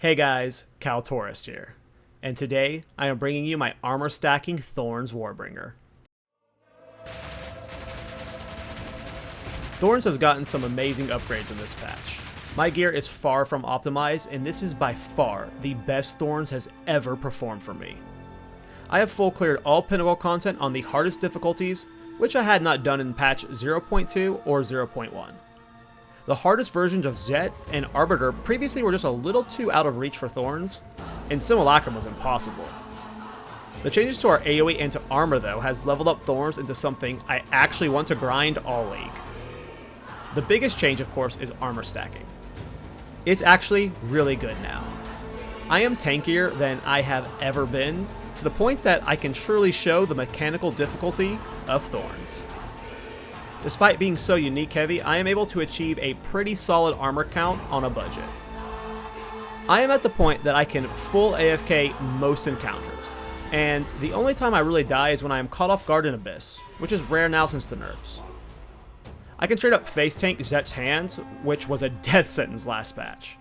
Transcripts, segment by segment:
Hey guys, Kalltorak here, and today I am bringing you my Armour Stacking Thorns Warbringer. Thorns has gotten some amazing upgrades in this patch. My gear is far from optimized, and this is by far the best Thorns has ever performed for me. I have full cleared all pinnacle content on the hardest difficulties, which I had not done in patch 0.2 or 0.1. The hardest versions of Zet and Arbiter previously were just a little too out of reach for Thorns, and Simulacrum was impossible. The changes to our AoE and to armor though has leveled up Thorns into something I actually want to grind all league. The biggest change of course is armor stacking. It's actually really good now. I am tankier than I have ever been, to the point that I can truly show the mechanical difficulty of Thorns. Despite being so unique heavy, I am able to achieve a pretty solid armor count on a budget. I am at the point that I can full AFK most encounters, and the only time I really die is when I am caught off guard in Abyss, which is rare now since the nerfs. I can straight up face tank Zet's hands, which was a death sentence last patch.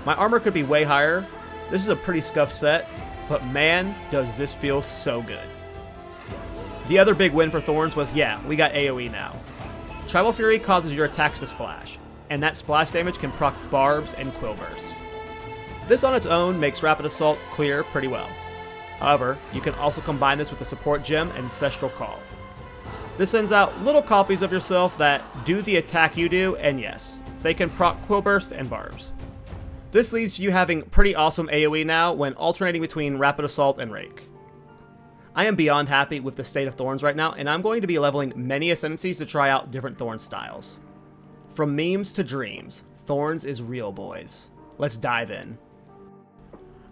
My armor could be way higher. This is a pretty scuffed set, but man, does this feel so good. The other big win for Thorns was, we got AoE now. Tribal Fury causes your attacks to splash, and that splash damage can proc barbs and quill bursts. This on its own makes Rapid Assault clear pretty well. However, you can also combine this with the support gem Ancestral Call. This sends out little copies of yourself that do the attack you do, and yes, they can proc quill burst and barbs. This leads to you having pretty awesome AoE now when alternating between Rapid Assault and Rake. I am beyond happy with the state of Thorns right now, and I'm going to be leveling many Ascendancies to try out different Thorn styles. From memes to dreams, Thorns is real, boys. Let's dive in.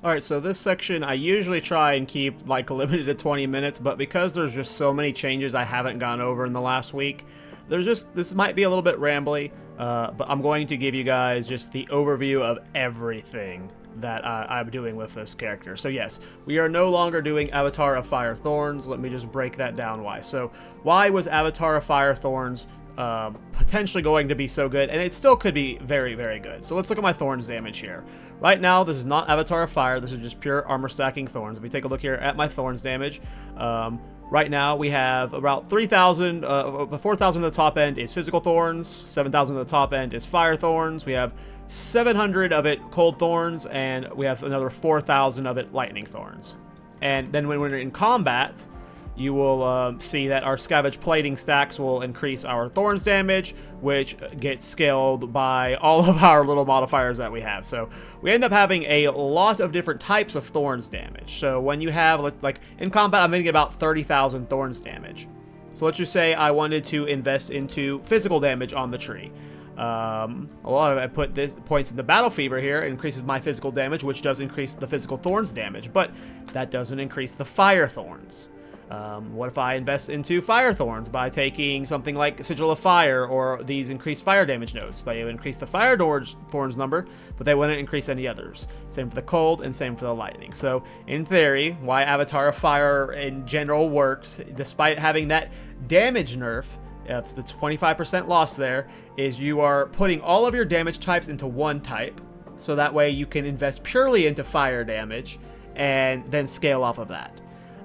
Alright, so this section I usually try and keep limited to 20 minutes, but because there's just so many changes I haven't gone over in the last week, this might be a little bit rambly, but I'm going to give you guys just the overview of everything that I'm doing with this character. So yes, we are no longer doing Avatar of Fire Thorns. Let me just break that down why. So why was Avatar of Fire Thorns potentially going to be so good? And it still could be very, very good. So let's look at my Thorns damage here. Right now, this is not Avatar of Fire. This is just pure armor stacking Thorns. If we take a look here at my Thorns damage, right now we have about 3,000, 4,000 at the top end is physical Thorns, 7,000 at the top end is fire Thorns. We have 700 of it cold Thorns, and we have another 4,000 of it lightning Thorns. And then when we're in combat, you will see that our Scavenge Plating stacks will increase our Thorns damage, which gets scaled by all of our little modifiers that we have. So we end up having a lot of different types of Thorns damage. So when you have, like in combat, I'm going to get about 30,000 Thorns damage. So let's just say I wanted to invest into physical damage on the tree. I put this points in the Battle Fever here. It increases my physical damage, which does increase the physical Thorns damage, but that doesn't increase the Fire Thorns. What if I invest into Fire Thorns by taking something like Sigil of Fire or these increased fire damage nodes? They would increase the Fire Thorns number, but they wouldn't increase any others. Same for the Cold and same for the Lightning. So in theory, why Avatar of Fire in general works, despite having that damage nerf, it's the 25% loss there, is you are putting all of your damage types into one type, so that way you can invest purely into fire damage and then scale off of that.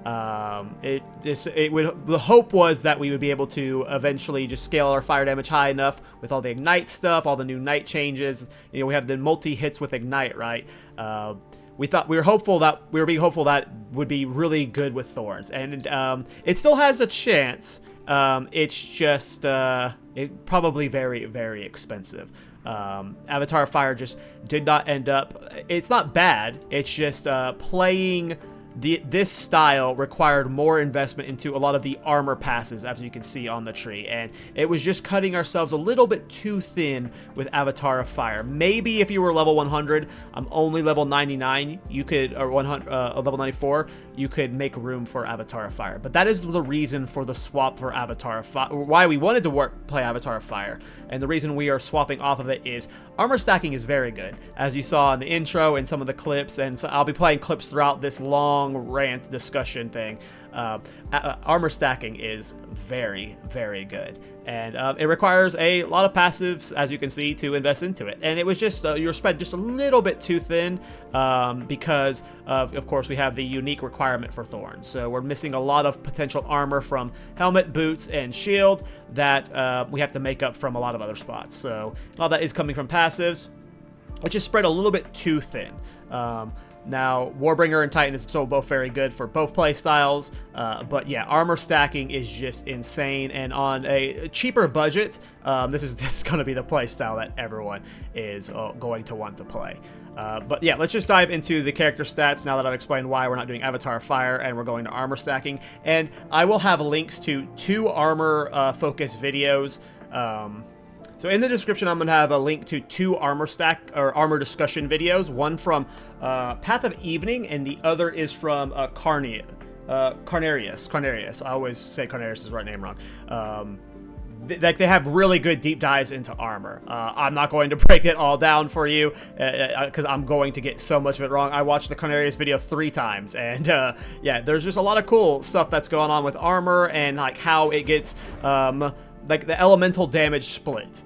The hope was that we would be able to eventually just scale our fire damage high enough with all the Ignite stuff, all the new Night changes. You know, we have the multi-hits with Ignite, right? We were being hopeful that would be really good with Thorns, and it still has a chance. It's just it probably very, very expensive. Avatar of Fire just did not end up. It's not bad. It's just playing this style required more investment into a lot of the armor passes, as you can see on the tree, and it was just cutting ourselves a little bit too thin with Avatar of Fire. Maybe if you were level 100, I'm only level 99, you could, or 100, level 94, you could make room for Avatar of Fire. But that is the reason for the swap for Avatar of Fire, why we wanted to play Avatar of Fire, and the reason we are swapping off of it is armor stacking is very good, as you saw in the intro and some of the clips, and so I'll be playing clips throughout this long long rant discussion thing. Armor stacking is very, very good. And it requires a lot of passives, as you can see, to invest into it. And it was just, you're spread just a little bit too thin because, of course, we have the unique requirement for Thorns. So we're missing a lot of potential armor from helmet, boots, and shield that we have to make up from a lot of other spots. So a lot of that is coming from passives. It's just spread a little bit too thin. Now, Warbringer and Titan is still both very good for both play styles, but yeah, armor stacking is just insane, and on a cheaper budget, this is going to be the play style that everyone is going to want to play. But yeah, let's just dive into the character stats now that I've explained why we're not doing Avatar Fire and we're going to armor stacking, and I will have links to 2 armor focused videos. So in the description, I'm going to have a link to 2 armor discussion videos. One from Path of Evening, and the other is from Carnarius. I always say Carnarius' right name wrong. They have really good deep dives into armor. I'm not going to break it all down for you because I'm going to get so much of it wrong. I watched the Carnarius video 3 times, and yeah, there's just a lot of cool stuff that's going on with armor and like how it gets like the elemental damage split.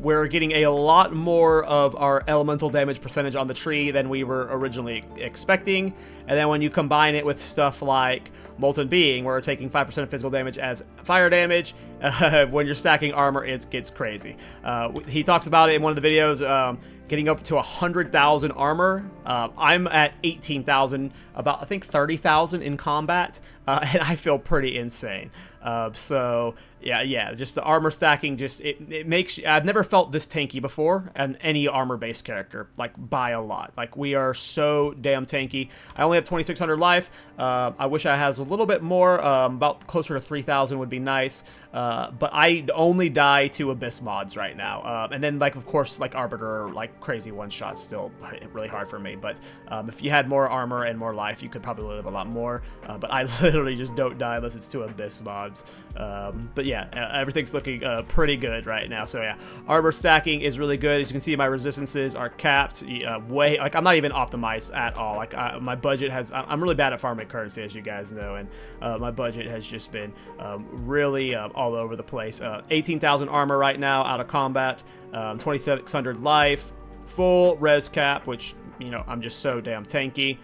We're getting a lot more of our elemental damage percentage on the tree than we were originally expecting, and then when you combine it with stuff like Molten Being, where we're taking 5% of physical damage as fire damage, when you're stacking armor, it gets crazy. He talks about it in one of the videos, getting up to 100,000 armor. I'm at 18,000, about I think 30,000 in combat, and I feel pretty insane. So yeah, just the armor stacking, just it makes, I've never felt this tanky before and any armor based character, like by a lot. Like we are so damn tanky. I only have 2,600 life. I wish I had a little bit more, about closer to 3,000 would be nice. But I only die to Abyss mods right now. And then like, of course, like Arbiter, like crazy one shots still really hard for me. But if you had more armor and more life, you could probably live a lot more. But I literally just don't die unless it's to Abyss mods. But yeah, everything's looking pretty good right now. So yeah, armor stacking is really good. As you can see, my resistances are capped way, like I'm not even optimized at all. Like my budget has, I'm really bad at farming currency, as you guys know, and my budget has just been really all over the place. 18,000 armor right now out of combat, 2,600 life, full res cap, which, you know, I'm just so damn tanky.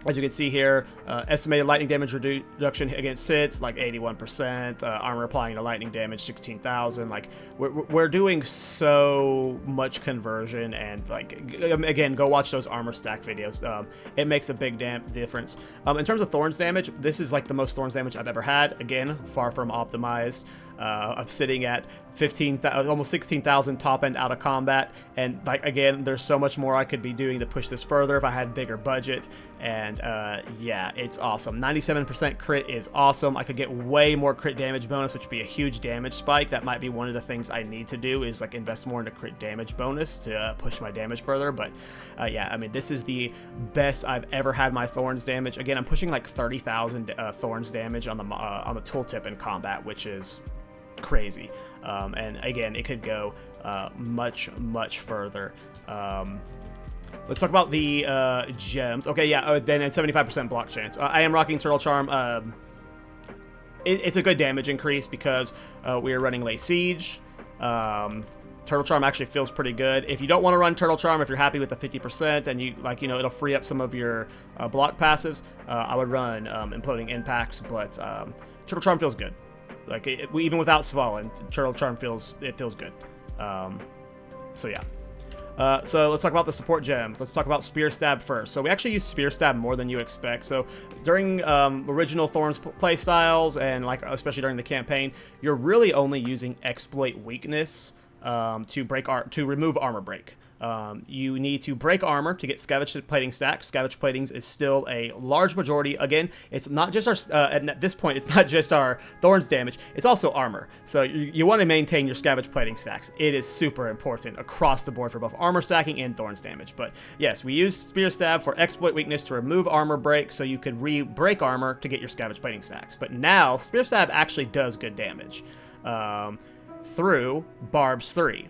As you can see here, estimated lightning damage reduction against hits, like 81%. Armor applying to lightning damage, 16,000. Like, we're doing so much conversion, and, like, again, go watch those armor stack videos. It makes a big damn difference. In terms of Thorns damage, this is, like, the most Thorns damage I've ever had. Again, far from optimized. I'm sitting at 15,000, almost 16,000 top end out of combat, and like again, there's so much more I could be doing to push this further if I had bigger budget. And yeah, it's awesome. 97% crit is awesome. I could get way more crit damage bonus, which would be a huge damage spike. That might be one of the things I need to do, is like invest more into crit damage bonus to push my damage further. But yeah, I mean, this is the best I've ever had my Thorns damage. Again, I'm pushing like 30,000 Thorns damage on the tooltip in combat, which is crazy. And again, it could go much further. Let's talk about the gems. Okay, yeah, then at 75% block chance. I am rocking Turtle Charm. It's a good damage increase because we are running Lay Siege. Turtle Charm actually feels pretty good. If you don't want to run Turtle Charm, if you're happy with the 50% and you like, you know, it'll free up some of your block passives, I would run Imploding Impacts, but Turtle Charm feels good. Like, even without Svalin, Turtle Charm feels good. So yeah. So let's talk about the support gems. Let's talk about Spear Stab first. So we actually use Spear Stab more than you expect. So during original Thorns playstyles, and like especially during the campaign, you're really only using Exploit Weakness to remove Armor Break. You need to break armor to get Scavenged Plating stacks. Scavenged Platings is still a large majority. Again, it's not just our, at this point, it's not just our Thorns damage, it's also armor. So you want to maintain your Scavenged Plating stacks. It is super important across the board for both armor stacking and Thorns damage. But yes, we use Spear Stab for Exploit Weakness to remove armor break, so you could re-break armor to get your Scavenged Plating stacks. But now, Spear Stab actually does good damage through Barbs 3.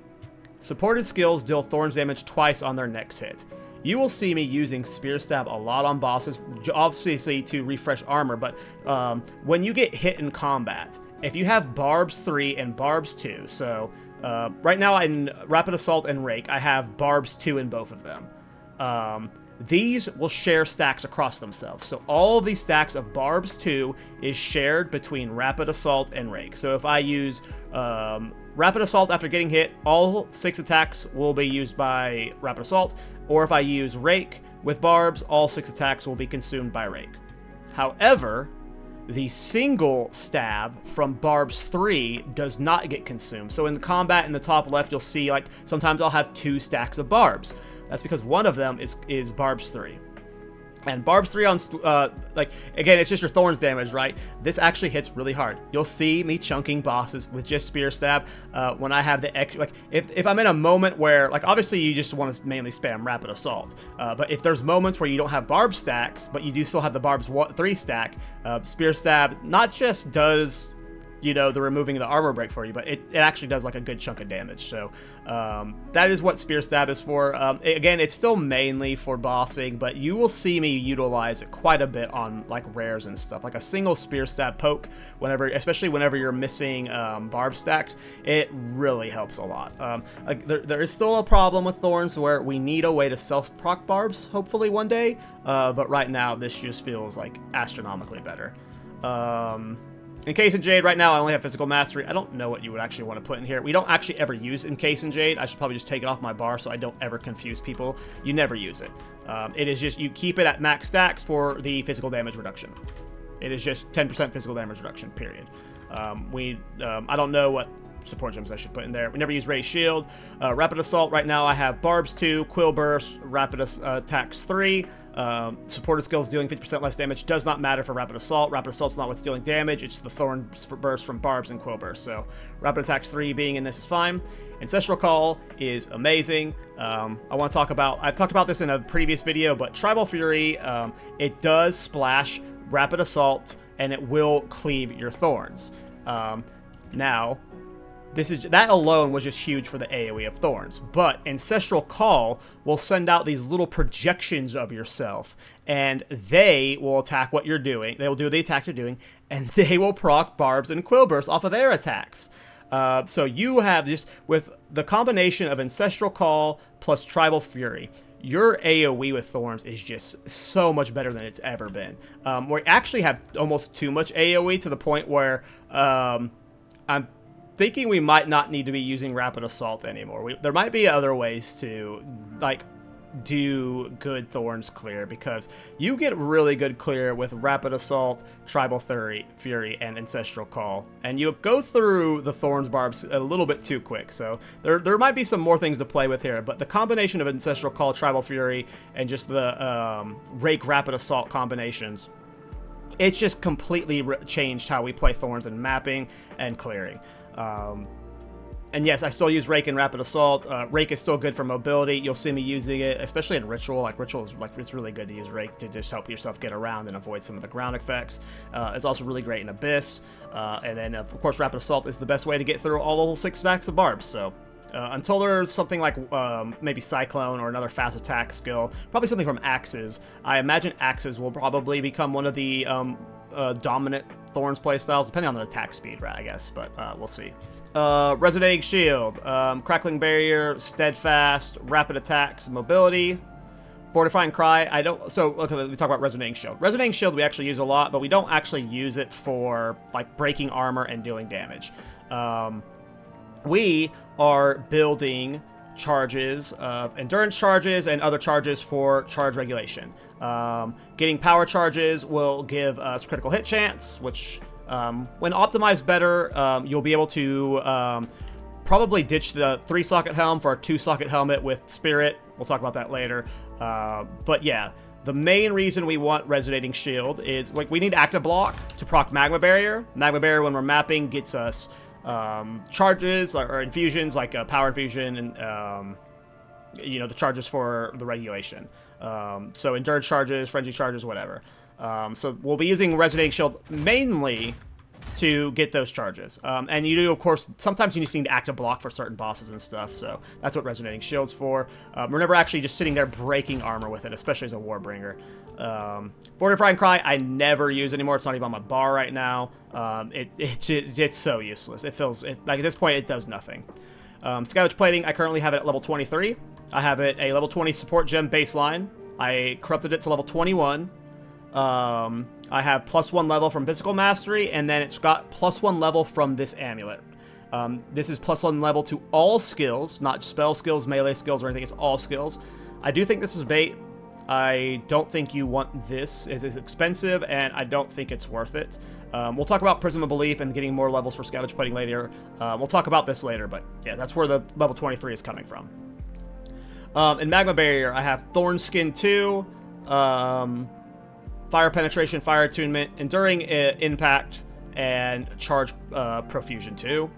Supported skills deal Thorns damage twice on their next hit. you will see me using Spear Stab a lot on bosses, obviously to refresh armor, but when you get hit in combat, if you have Barbs 3 and Barbs 2, so right now in Rapid Assault and Rake, I have Barbs 2 in both of them. These will share stacks across themselves. So all of these stacks of Barbs 2 is shared between Rapid Assault and Rake. So if I use Rapid Assault after getting hit, all 6 attacks will be used by Rapid Assault. Or if I use Rake with Barbs, all 6 attacks will be consumed by Rake. However, the single stab from Barbs 3 does not get consumed. So in the combat in the top left, you'll see like sometimes I'll have 2 stacks of Barbs. That's because one of them is Barbs 3. And Barbs 3 on, like, again, it's just your Thorns damage, right? This actually hits really hard. You'll see me chunking bosses with just Spear Stab when I have the, like, if I'm in a moment where, like, obviously you just want to mainly spam Rapid Assault. But if there's moments where you don't have Barb stacks, but you do still have the Barbs 3 stack, Spear Stab not just does, you know, the removing the armor break for you, but it actually does like a good chunk of damage. So that is what Spear Stab is for. Again, it's still mainly for bossing, but you will see me utilize it quite a bit on like rares and stuff. Like a single Spear Stab poke, whenever, especially whenever you're missing Barb stacks, it really helps a lot. Like there is still a problem with Thorns where we need a way to self-proc Barbs, hopefully one day, but right now this just feels like astronomically better. Encase in Jade, right now I only have Physical Mastery. I don't know what you would actually want to put in here. We don't actually ever use Encase in Jade. I should probably just take it off my bar so I don't ever confuse people. You never use it. It is just, you keep it at max stacks for the physical damage reduction. It is just 10% physical damage reduction, period. I don't know what support gems I should put in there. We never use Ray Shield. Rapid Assault, right now I have Barbs 2, Quill Burst, Rapid Attacks 3. Supported skills dealing 50% less damage does not matter for Rapid Assault. Rapid Assault's not what's dealing damage, it's the Thorns Burst from Barbs and Quill Burst. So Rapid Attacks 3 being in this is fine. Ancestral Call is amazing. I want to talk about, I've talked about this in a previous video, but Tribal Fury, it does splash Rapid Assault and it will cleave your Thorns. Now, that alone was just huge for the AoE of Thorns, but Ancestral Call will send out these little projections of yourself, and they will attack what you're doing. They will do the attack you're doing, and they will proc Barbs and Quill Burst off of their attacks. So you have just, with the combination of Ancestral Call plus Tribal Fury, your AoE with Thorns is just so much better than it's ever been. We actually have almost too much AoE to the point where I'm thinking we might not need to be using Rapid Assault anymore. There might be other ways to, like, do good Thorns clear, because you get really good clear with Rapid Assault, Tribal Fury, and Ancestral Call, and you go through the Thorns Barbs a little bit too quick. So there might be some more things to play with here, but the combination of Ancestral Call, Tribal Fury, and just the Rake Rapid Assault combinations, it's just completely changed how we play Thorns in mapping and clearing. And yes, I still use Rake and Rapid Assault. Rake is still good for mobility. You'll see me using it, especially in Ritual. Like, Ritual is, like, it's really good to use Rake to just help yourself get around and avoid some of the ground effects. It's also really great in Abyss. And then, of course, Rapid Assault is the best way to get through all the 6 stacks of Barbs. So until there's something like maybe Cyclone or another fast attack skill, probably something from Axes. I imagine Axes will probably become one of the dominant Thorns playstyles, depending on the attack speed, right, I guess, but we'll see. Resonating Shield, Crackling Barrier, Steadfast, Rapid Attacks, Mobility, Fortifying Cry. So okay, let me talk about Resonating Shield. Resonating Shield we actually use a lot, but we don't actually use it for, like, breaking armor and dealing damage. We are building charges of endurance charges and other charges for charge regulation. Getting power charges will give us critical hit chance, which when optimized better, you'll be able to probably ditch the 3-socket helm for a 2-socket helmet with Spirit. We'll talk about that later. But yeah, the main reason we want Resonating Shield is, like, we need Active Block to proc Magma Barrier. Magma Barrier, when we're mapping, gets us charges or infusions, like Power Infusion and you know, the charges for the regulation. So endurance charges, frenzy charges, whatever. So we'll be using Resonating Shield mainly to get those charges. And you do, of course, sometimes you just need to active block for certain bosses and stuff, so that's what Resonating Shield's for. We're never actually just sitting there breaking armor with it, especially as a Warbringer. Fortifying Cry, I never use anymore. It's not even on my bar right now. It's so useless. It feels, like at this point, it does nothing. Scavenge Plating, I currently have it at level 23. I have it a level 20 support gem baseline. I corrupted it to level 21. I have +1 level from Physical Mastery, and then it's got +1 level from this amulet. This is +1 level to all skills, not spell skills, melee skills, or anything. It's all skills. I do think this is bait. I don't think you want this. It's expensive, and I don't think it's worth it. We'll talk about Prism of Belief and getting more levels for Scavenge Plating later. We'll talk about this later, but yeah, that's where the level 23 is coming from. In Magma Barrier, I have Thorn Skin 2, Fire Penetration, Fire Attunement, Enduring Impact, and Charge Profusion 2.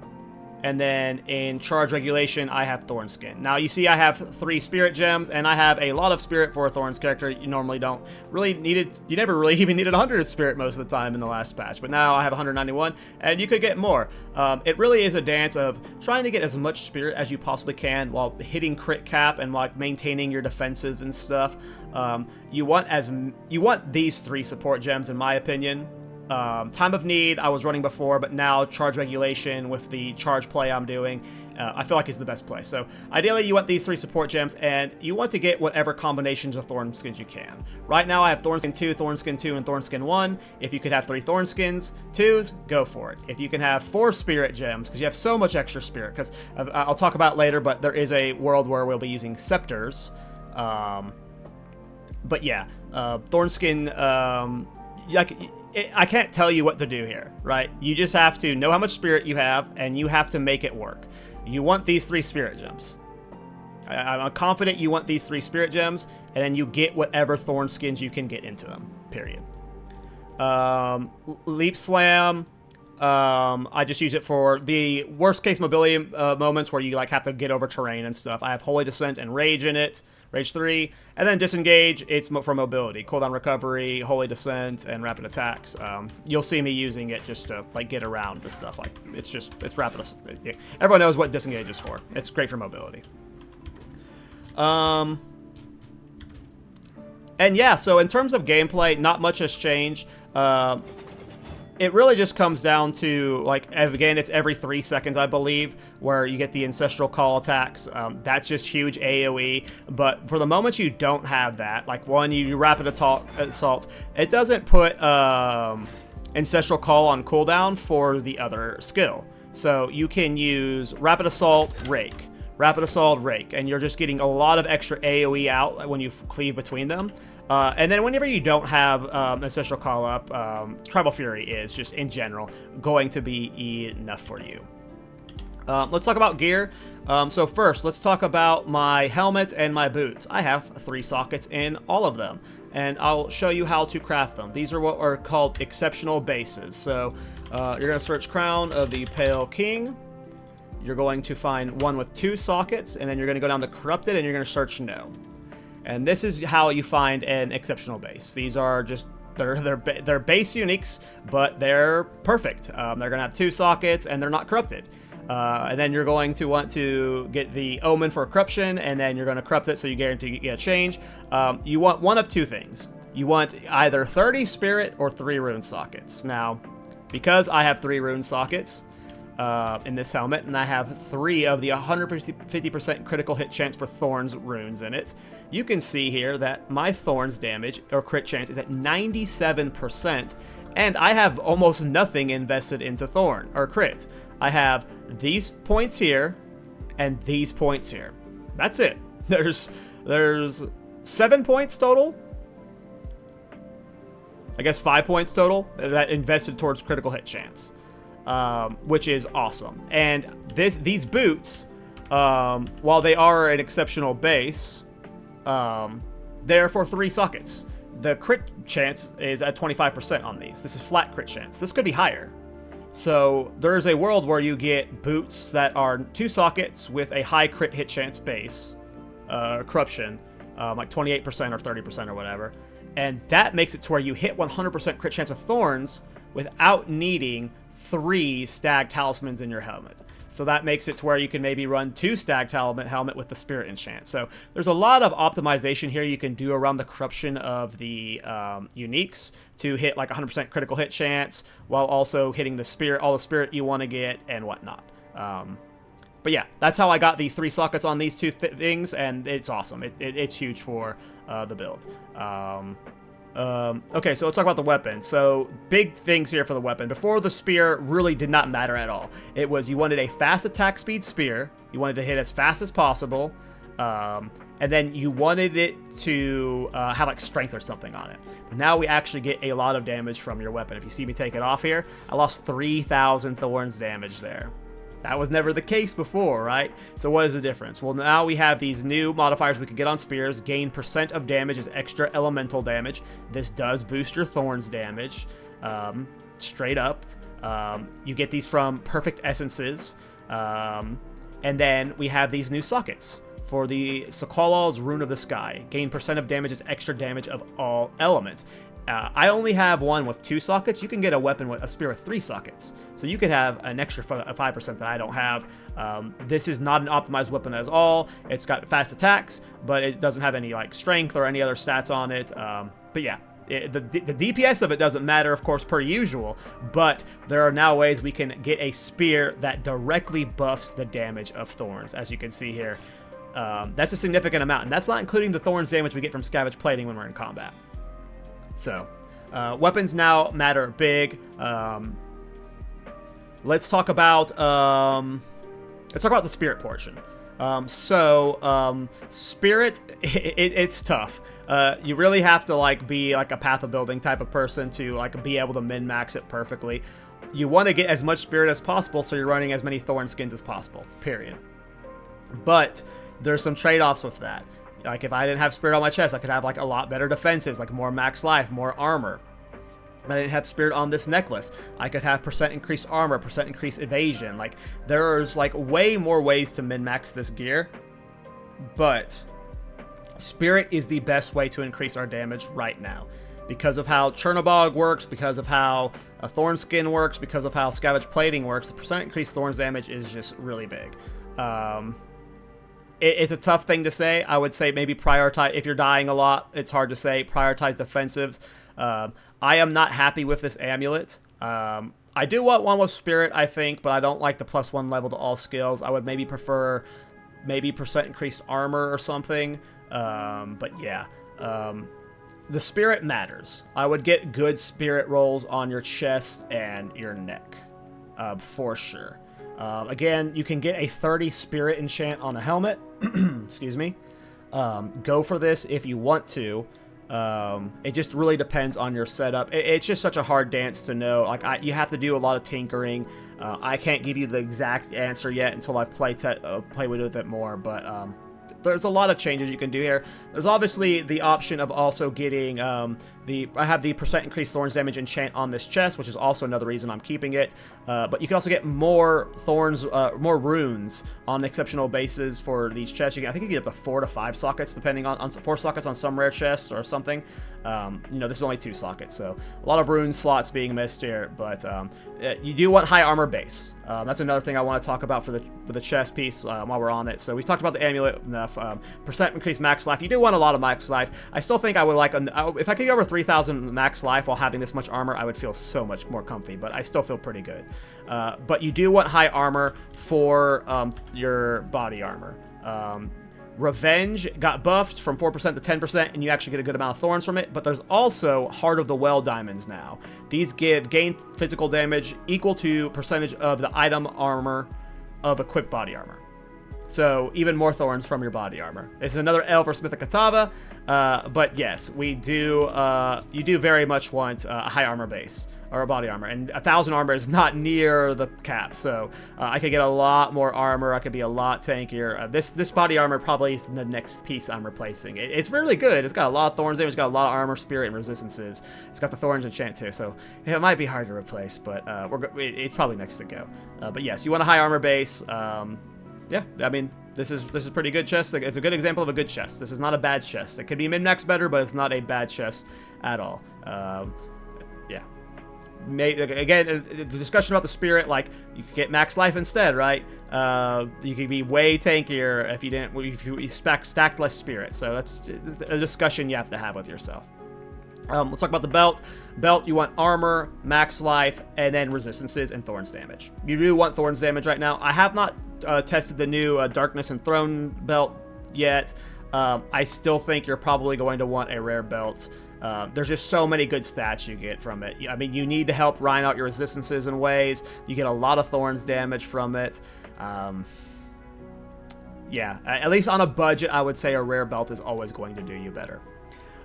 And then in Charge Regulation, I have Thorn Skin. Now, you see I have 3 Spirit Gems, and I have a lot of Spirit for a Thorns character. You normally don't really need it. You never really even needed 100 Spirit most of the time in the last patch. But now I have 191, and you could get more. It really is a dance of trying to get as much Spirit as you possibly can while hitting crit cap and like maintaining your defensive and stuff. You want these 3 support gems, in my opinion. Time of Need I was running before, but now Charge Regulation with the charge play I'm doing, I feel like is the best play. So ideally you want these 3 support gems, and you want to get whatever combinations of Thorn Skins you can. Right now I have Thorn Skin 2, Thorn Skin 2, and Thorn Skin 1. If you could have 3 Thorn Skins, 2s, go for it. If you can have 4 Spirit Gems, because you have so much extra Spirit, because I'll talk about it later, but there is a world where we'll be using Scepters. But yeah, Thorn Skin, I can't tell you what to do here, right? You just have to know how much Spirit you have, and you have to make it work. You want these 3 Spirit Gems. I'm confident you want these 3 Spirit Gems, and then you get whatever Thorn Skins you can get into them, period. Leap Slam, I just use it for the worst case mobility moments where you like have to get over terrain and stuff. I have Holy Descent and Rage in it. Rage 3, and then Disengage, it's for mobility, cooldown recovery, Holy Descent, and rapid attacks. You'll see me using it just to like get around the stuff. Like it's rapid. Everyone knows what Disengage is for. It's great for mobility. And yeah, so in terms of gameplay, not much has changed. It really just comes down to, like, again, it's every 3 seconds, I believe, where you get the Ancestral Call attacks. That's just huge AoE, but for the moment you don't have that, like, one, you Rapid Assault, it doesn't put Ancestral Call on cooldown for the other skill. So you can use Rapid Assault, Rake, Rapid Assault, Rake, and you're just getting a lot of extra AoE out when you cleave between them. And then whenever you don't have Ancestral Call up, Tribal Fury is just, in general, going to be enough for you. Let's talk about gear. So first, let's talk about my helmet and my boots. I have 3 sockets in all of them, and I'll show you how to craft them. These are what are called exceptional bases. So you're going to search Crown of the Pale King. You're going to find one with 2 sockets, and then you're going to go down to Corrupted, and you're going to search No. And this is how you find an exceptional base. These are just, they're base uniques, but they're perfect. They're going to have 2 sockets, and they're not corrupted. And then you're going to want to get the Omen for corruption, and then you're going to corrupt it so you guarantee you get a change. You want one of 2 things. You want either 30 spirit or 3 rune sockets. Now, because I have 3 rune sockets in this helmet, and I have 3 of the 150% critical hit chance for Thorns runes in it, you can see here that my Thorns damage, or crit chance, is at 97%, and I have almost nothing invested into Thorn, or crit. I have these points here, and these points here. That's it. There's 7 points total. I guess 5 points total that invested towards critical hit chance. Which is awesome. And these boots, while they are an exceptional base, they're for 3 sockets. The crit chance is at 25% on these. This is flat crit chance. This could be higher. So there's a world where you get boots that are 2 sockets with a high crit hit chance base, corruption, like 28% or 30% or whatever. And that makes it to where you hit 100% crit chance with Thorns without needing 3 Stag Talismans in your helmet. So that makes it to where you can maybe run 2 Stag Helmet with the Spirit Enchant. So there's a lot of optimization here you can do around the corruption of the uniques to hit like 100% critical hit chance, while also hitting the Spirit, all the Spirit you want to get, and whatnot. But yeah, that's how I got the 3 sockets on these 2 things, and it's awesome. It's huge for the build. Okay, so let's talk about the weapon. So, big things here for the weapon. Before, the spear really did not matter at all. It was, you wanted a fast attack speed spear, you wanted to hit as fast as possible, and then you wanted it to have like strength or something on it. But now we actually get a lot of damage from your weapon. If you see me take it off here, I lost 3,000 thorns damage there. That was never the case before, right? So what is the difference? Well, now we have these new modifiers we can get on spears. Gain % of damage is extra elemental damage. This does boost your thorns damage, straight up. You get these from perfect essences. And then we have these new sockets. For the Sokolov's Rune of the Sky, gain % of damage is extra damage of all elements. I only have one with 2 sockets. You can get a weapon with a spear with 3 sockets. So you could have an extra 5% that I don't have. This is not an optimized weapon at all. It's got fast attacks, but it doesn't have any like strength or any other stats on it. But yeah, the DPS of it doesn't matter, of course, per usual. But there are now ways we can get a spear that directly buffs the damage of thorns, as you can see here. That's a significant amount, and that's not including the thorns damage we get from scavenge plating when we're in combat. So, weapons now matter big. Let's talk about the spirit portion. Spirit, it's tough. You really have to like be like a path of building type of person to like be able to min-max it perfectly. You want to get as much spirit as possible, so you're running as many thorn skins as possible, period. But there's some trade-offs with that. Like, if I didn't have spirit on my chest, I could have, like, a lot better defenses, like more max life, more armor. If I didn't have spirit on this necklace, I could have % increased armor, % increased evasion. Like, there's, like, way more ways to min-max this gear. But spirit is the best way to increase our damage right now. Because of how Chernobog works, because of how a Thorn Skin works, because of how Scavenge Plating works, the % increased Thorns damage is just really big. It's a tough thing to say. I would say maybe prioritize, if you're dying a lot, it's hard to say, prioritize defensives. I am not happy with this amulet. I do want one with spirit, I think, but I don't like the +1 level to all skills. I would maybe prefer maybe % increased armor or something. But yeah, the spirit matters. I would get good spirit rolls on your chest and your neck, for sure. Again, you can get a 30 spirit enchant on a helmet. Excuse me. Go for this if you want to. It just really depends on your setup. It's just such a hard dance to know. Like, you have to do a lot of tinkering. I can't give you the exact answer yet until I've played with it more, but there's a lot of changes you can do here. There's obviously the option of also getting I have the % increased thorns damage enchant on this chest, which is also another reason I'm keeping it. But you can also get more thorns, more runes on exceptional bases for these chests. I think you get up to 4 to 5 sockets, depending on 4 sockets on some rare chests or something. This is only 2 sockets, so a lot of rune slots being missed here. But you do want high armor base. That's another thing I want to talk about for the chest piece while we're on it. So we've talked about the amulet enough. % increased max life. You do want a lot of max life. I still think I would like, if I could get over 3,000 max life while having this much armor, I would feel so much more comfy, but I still feel pretty good. But you do want high armor for your body armor. Revenge got buffed from 4% to 10%, and you actually get a good amount of thorns from it, but there's also Heart of the Well diamonds now. These gain physical damage equal to % of the item armor of equipped body armor. So even more thorns from your body armor. It's another L for Smith Katava, but yes, we do. You do very much want a high armor base or a body armor, and 1,000 armor is not near the cap. So I could get a lot more armor. I could be a lot tankier. This body armor probably is the next piece I'm replacing. It's really good. It's got a lot of thorns damage. It's got a lot of armor, spirit, and resistances. It's got the thorns enchant too, so it might be hard to replace, but it's probably next to go. But yes, you want a high armor base. Yeah, I mean, this is a pretty good chest. It's a good example of a good chest. This is not a bad chest. It could be min-max better, but it's not a bad chest at all. Yeah. again, the discussion about the spirit, like, you could get max life instead, right? You could be way tankier if you stacked less spirit. So that's a discussion you have to have with yourself. Let's talk about the belt. Belt, you want armor, max life, and then resistances and thorns damage. You do want thorns damage right now. I have not tested the new darkness and throne belt yet. I still think you're probably going to want a rare belt. There's just so many good stats you get from it. I mean, you need to help Ryan out your resistances in ways. You get a lot of thorns damage from it. Yeah, at least on a budget, I would say a rare belt is always going to do you better.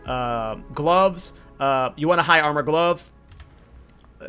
Gloves, you want a high armor glove,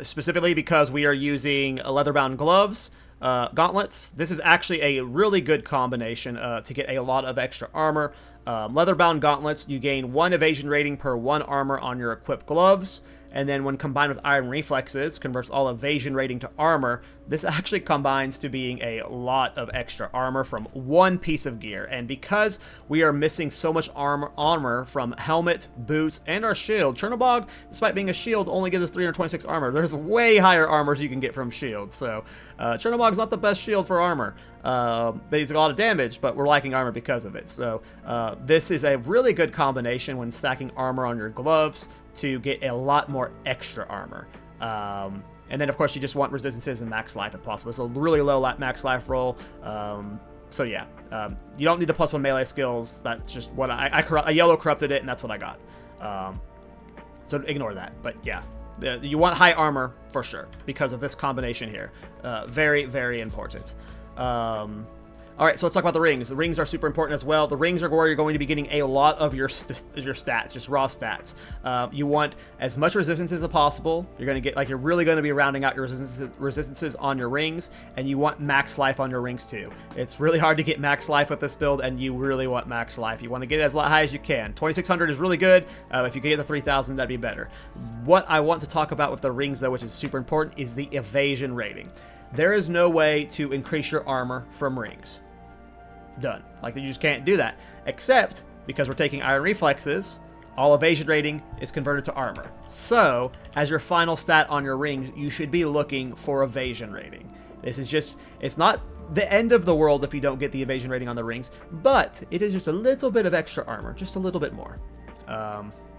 specifically because we are using leather-bound gloves. Gauntlets, this is actually a really good combination to get a lot of extra armor. Leather-bound gauntlets, you gain 1 evasion rating per 1 armor on your equipped gloves, and then when combined with iron reflexes, converts all evasion rating to armor. This actually combines to being a lot of extra armor from 1 piece of gear, and because we are missing so much armor from helmet, boots, and our shield, Chernobog, despite being a shield, only gives us 326 armor. There's way higher armors you can get from shields, so Chernobog's not the best shield for armor. But he's a lot of damage, but we're lacking armor because of it. So this is a really good combination when stacking armor on your gloves to get a lot more extra armor. And then, of course, you just want resistances and max life if possible. It's a really low max life roll. So yeah, you don't need the +1 melee skills. That's just what I yellow corrupted it, and that's what I got. So ignore that. But yeah, you want high armor for sure because of this combination here. Very, very important. All right, so let's talk about the rings. The rings are super important as well. The rings are where you're going to be getting a lot of your stats, just raw stats. You want as much resistance as possible. You're going to get, like, you're really going to be rounding out your resistances on your rings, and you want max life on your rings too. It's really hard to get max life with this build, and you really want max life. You want to get it as high as you can. 2600 is really good. If you could get the 3000, that'd be better. What I want to talk about with the rings, though, which is super important, is the evasion rating. There is no way to increase your armor from rings. Done. Like, you just can't do that. Except, because we're taking iron reflexes, all evasion rating is converted to armor. So, as your final stat on your rings, you should be looking for evasion rating. This is just, it's not the end of the world if you don't get the evasion rating on the rings, but it is just a little bit of extra armor, just a little bit more,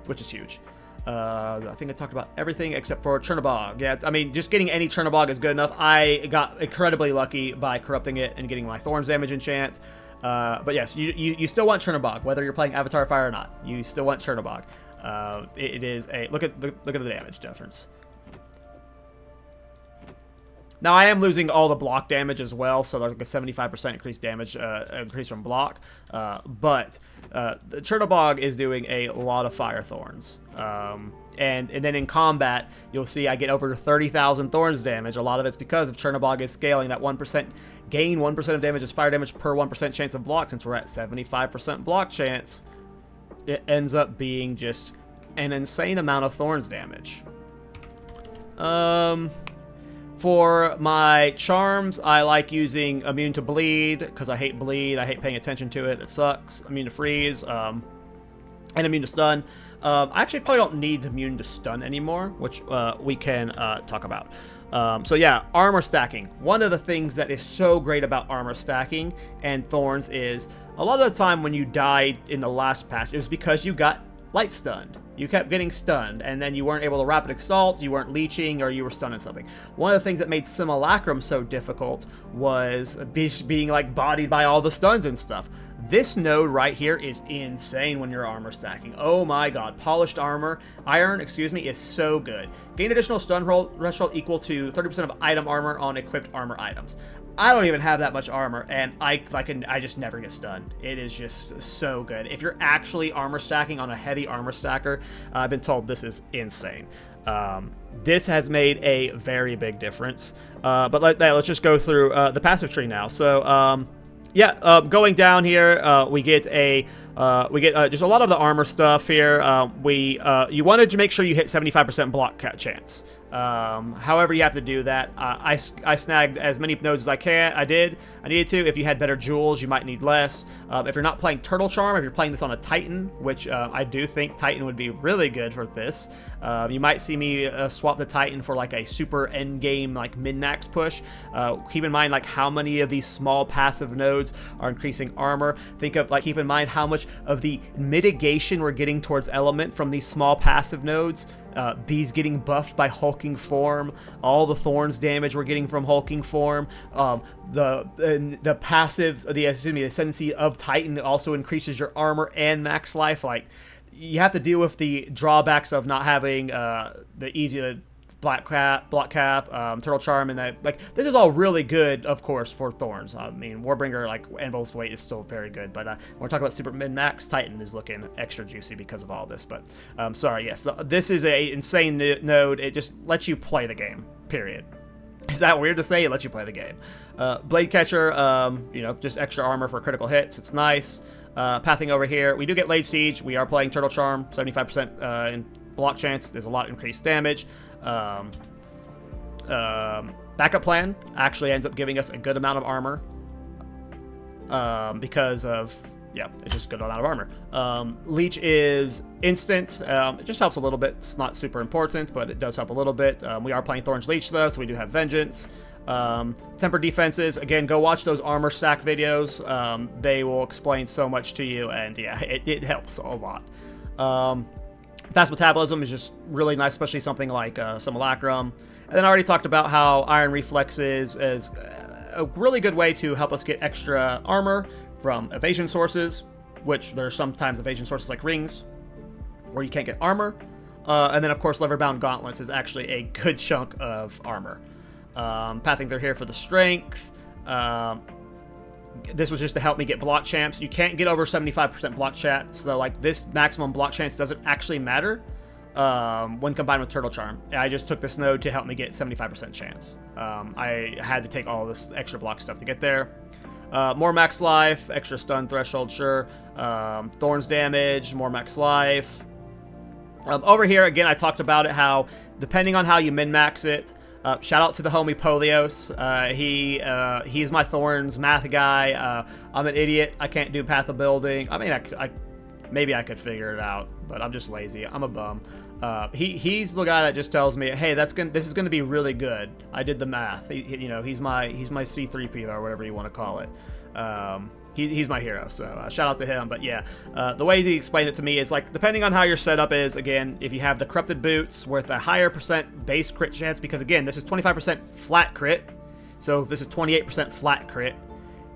which is huge. I think I talked about everything except for Chernobog. Yeah, I mean, just getting any Chernobog is good enough. I got incredibly lucky by corrupting it and getting my Thorns damage enchant. But yes, you still want Chernobog, whether you're playing Avatar Fire or not. You still want Chernobog. It is a look at the damage difference. Now I am losing all the block damage as well, so there's like a 75% increased damage increase from block. But the Chernobog is doing a lot of Fire Thorns. And then in combat, you'll see I get over 30,000 Thorns damage. A lot of it's because of Chernobog is scaling that 1% gain 1% of damage is fire damage per 1% chance of block. Since we're at 75% block chance, it ends up being just an insane amount of Thorns damage. For my charms, I like using Immune to Bleed, because I hate Bleed. I hate paying attention to it. It sucks. Immune to Freeze, and Immune to Stun. I actually probably don't need Immune to Stun anymore, which we can talk about. So yeah, Armour Stacking. One of the things that is so great about Armour Stacking and Thorns is, a lot of the time when you died in the last patch, it was because you got light stunned. You kept getting stunned, and then you weren't able to rapid exalt, you weren't leeching, or you were stunning something. One of the things that made Simulacrum so difficult was being like bodied by all the stuns and stuff. This node right here is insane when you're armor stacking. Oh my god, polished armor, iron, is so good. Gain additional stun threshold equal to 30% of item armor on equipped armor items. I don't even have that much armor, and I just never get stunned. It is just so good. If you're actually armor stacking on a heavy armor stacker, I've been told this is insane. This has made a very big difference. But let's just go through the passive tree now. So, yeah, going down here, we get a We get just a lot of the armor stuff here. You wanted to make sure you hit 75% block chance. However you have to do that. I snagged as many nodes as I needed to. If you had better jewels, you might need less. If you're not playing Turtle Charm, if you're playing this on a Titan, which I do think Titan would be really good for this, you might see me swap the Titan for like a super end game like min-max push. Keep in mind like how many of these small passive nodes are increasing armor. Keep in mind how much of the mitigation we're getting towards element from these small passive nodes. Bees getting buffed by hulking form, all the thorns damage we're getting from hulking form, the passive, the ascendancy of Titan also increases your armor and max life. Like, you have to deal with the drawbacks of not having the easy block cap, Turtle Charm, and that. Like, this is all really good, of course, for Thorns. I mean, Warbringer, like, Anvil's weight is still very good, but when we're talking about super min-max, Titan is looking extra juicy because of all this. But, sorry, yes, this is a insane node. It just lets you play the game, period. Is that weird to say? It lets you play the game. Blade Catcher, just extra armor for critical hits. It's nice. Pathing over here. We do get Late Siege. We are playing Turtle Charm, 75% in block chance. There's a lot of increased damage. Backup Plan actually ends up giving us a good amount of armor because of, it's just a good amount of armor. Leech is instant. It just helps a little bit. It's not super important, but it does help a little bit. We are playing Thorns Leech though, so we do have Vengeance. Temper defenses, again, go watch those armor stack videos. They will explain so much to you, and yeah, it helps a lot. Fast Metabolism is just really nice, especially something like Simulacrum. And then I already talked about how Iron Reflexes is a really good way to help us get extra armor from evasion sources, which there are sometimes evasion sources like rings, where you can't get armor. And then, of course, Lever-Bound Gauntlets is actually a good chunk of armor. Pathing through here for the strength. This was just to help me get block champs. You can't get over 75% block chance, so like this maximum block chance doesn't actually matter when combined with Turtle Charm. I just took this node to help me get 75% chance. I had to take all this extra block stuff to get there. More max life, extra stun threshold, sure. Thorns damage, more max life. Over here, again, I talked about it, how depending on how you min-max it, shout out to the homie Polios. He's my Thorns math guy. I'm an idiot. I can't do path of building. I mean, maybe I could figure it out, but I'm just lazy. I'm a bum. He's the guy that just tells me, hey, this is gonna be really good. I did the math. He's my C3PO or whatever you want to call it. He's my hero, so shout out to him. But yeah, the way he explained it to me is like, depending on how your setup is, again, if you have the Corrupted Boots with a higher % base crit chance, because again, this is 25% flat crit, so if this is 28% flat crit,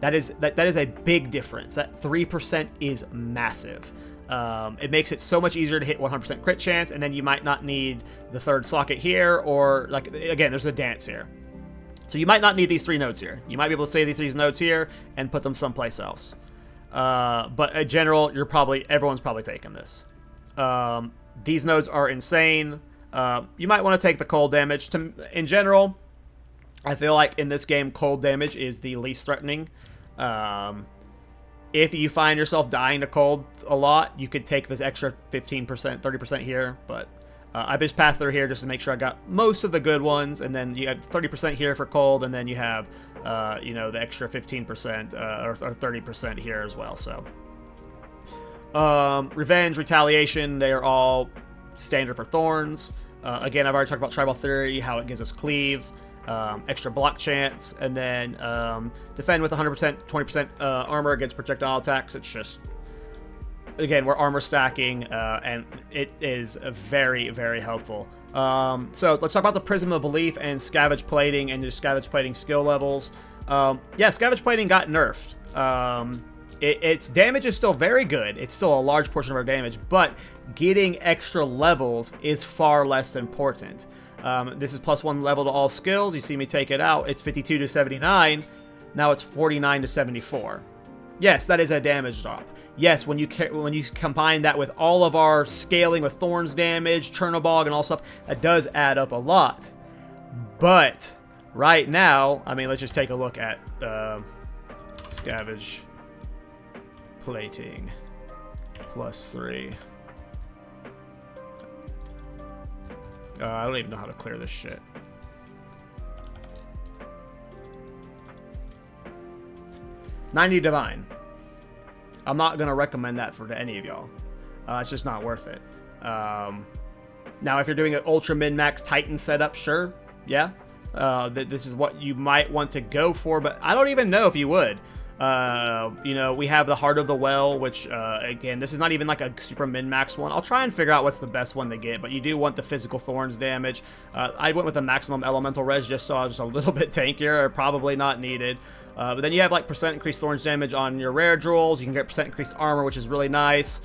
that is a big difference. That 3% is massive. It makes it so much easier to hit 100% crit chance, and then you might not need the third socket here, or like, again, there's a dance here. So you might not need these 3 nodes here. You might be able to save these 3 nodes here and put them someplace else. But in general, everyone's probably taking this. These nodes are insane. You might want to take the cold damage. In general, I feel like in this game, cold damage is the least threatening. If you find yourself dying to cold a lot, you could take this extra 15%, 30% here, but I just path through here just to make sure I got most of the good ones, and then you got 30% here for cold, and then you have, the extra 15% or 30% here as well. So, Revenge, Retaliation, they are all standard for Thorns. Again, I've already talked about Tribal Theory, how it gives us cleave, extra block chance, and then defend with 100%, 20% armor against projectile attacks. It's just, again, we're armor stacking, and it is very, very helpful. So let's talk about the Prism of Belief and Scavenge Plating and just Scavenge Plating skill levels. Scavenge Plating got nerfed. Its damage is still very good. It's still a large portion of our damage, but getting extra levels is far less important. This is +1 level to all skills. You see me take it out. It's 52 to 79. Now it's 49 to 74. Yes, that is a damage drop. Yes, when you combine that with all of our scaling with Thorns damage, Chernobog, and all stuff, that does add up a lot. But right now, I mean, let's just take a look at Scavenge Plating. +3. I don't even know how to clear this shit. $90 divine. I'm not gonna recommend that for any of y'all. It's just not worth it. Now, if you're doing an ultra min-max Titan setup, sure, yeah. This is what you might want to go for, but I don't even know if you would. You know, we have the Heart of the Well, which, again, this is not even like a super min-max one. I'll try and figure out what's the best one to get, but you do want the physical Thorns damage. I went with the maximum elemental res just so I was just a little bit tankier, or probably not needed. But then you have like % increased Thorns damage on your rare jewels. You can get % increased armor, which is really nice.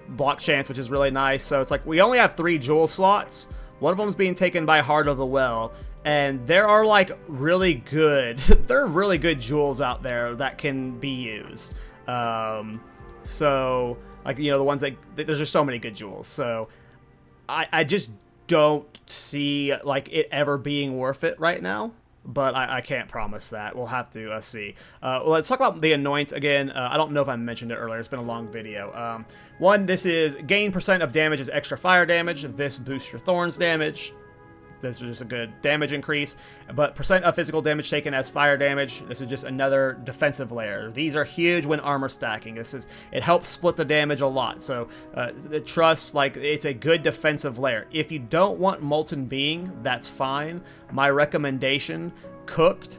Block chance, which is really nice. So it's like we only have 3 jewel slots. One of them is being taken by Heart of the Well. And there are like really good, there are really good jewels out there that can be used. So like, you know, the ones that, there's just so many good jewels. So I just don't see like it ever being worth it right now. But I can't promise that. We'll have to see. Well, let's talk about the Anoint again. I don't know if I mentioned it earlier. It's been a long video. One, this is gain % of damage is extra fire damage. This boosts your Thorns damage. This is just a good damage increase. But % of physical damage taken as fire damage. This is just another defensive layer. These are huge when armor stacking. It helps split the damage a lot. So trust, like, it's a good defensive layer. If you don't want Molten Being, that's fine. My recommendation, Cooked.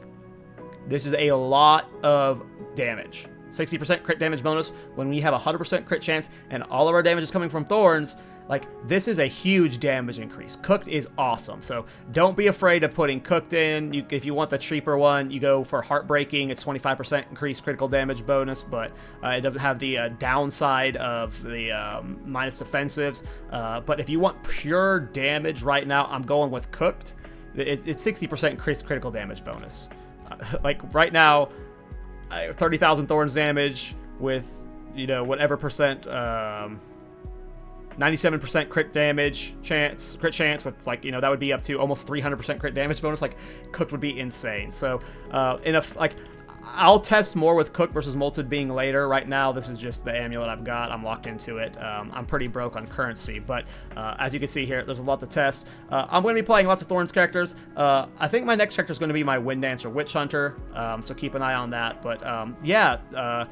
This is a lot of damage. 60% crit damage bonus when we have a 100% crit chance and all of our damage is coming from Thorns. Like, this is a huge damage increase. Cooked is awesome, so don't be afraid of putting Cooked in. If you want the cheaper one, you go for Heartbreaking. It's 25% increased critical damage bonus, but it doesn't have the downside of the minus defensives. But if you want pure damage right now, I'm going with Cooked. It's 60% increased critical damage bonus. Like, right now, 30,000 Thorns damage with, you know, whatever percent... 97% crit damage chance, crit chance with, like, you know, that would be up to almost 300% crit damage bonus. Like, Cooked would be insane. So, I'll test more with Cooked versus Molten Being later. Right now, this is just the amulet I've got. I'm locked into it. I'm pretty broke on currency, but as you can see here, there's a lot to test. I'm going to be playing lots of Thorns characters. I think my next character is going to be my Wind Dancer Witch Hunter, so keep an eye on that. But yeah,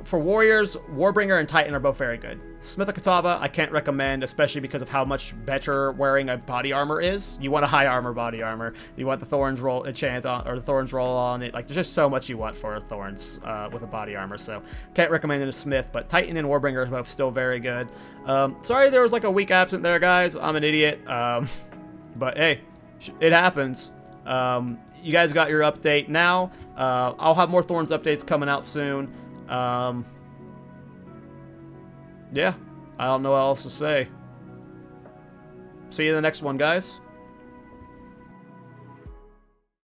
for Warriors, Warbringer and Titan are both very good. Smith of Kataba, I can't recommend, especially because of how much better wearing a body armor is. You want a high armor body armor. You want the Thorns roll a chance on, or the Thorns roll on it. Like, there's just so much you want for Thorns with a body armor. So can't recommend it a Smith, but Titan and Warbringer are both still very good. Sorry there was like a week absent there, guys. I'm an idiot. But hey, it happens. You guys got your update now. I'll have more Thorns updates coming out soon. Yeah, I don't know what else to say. See you in the next one, guys.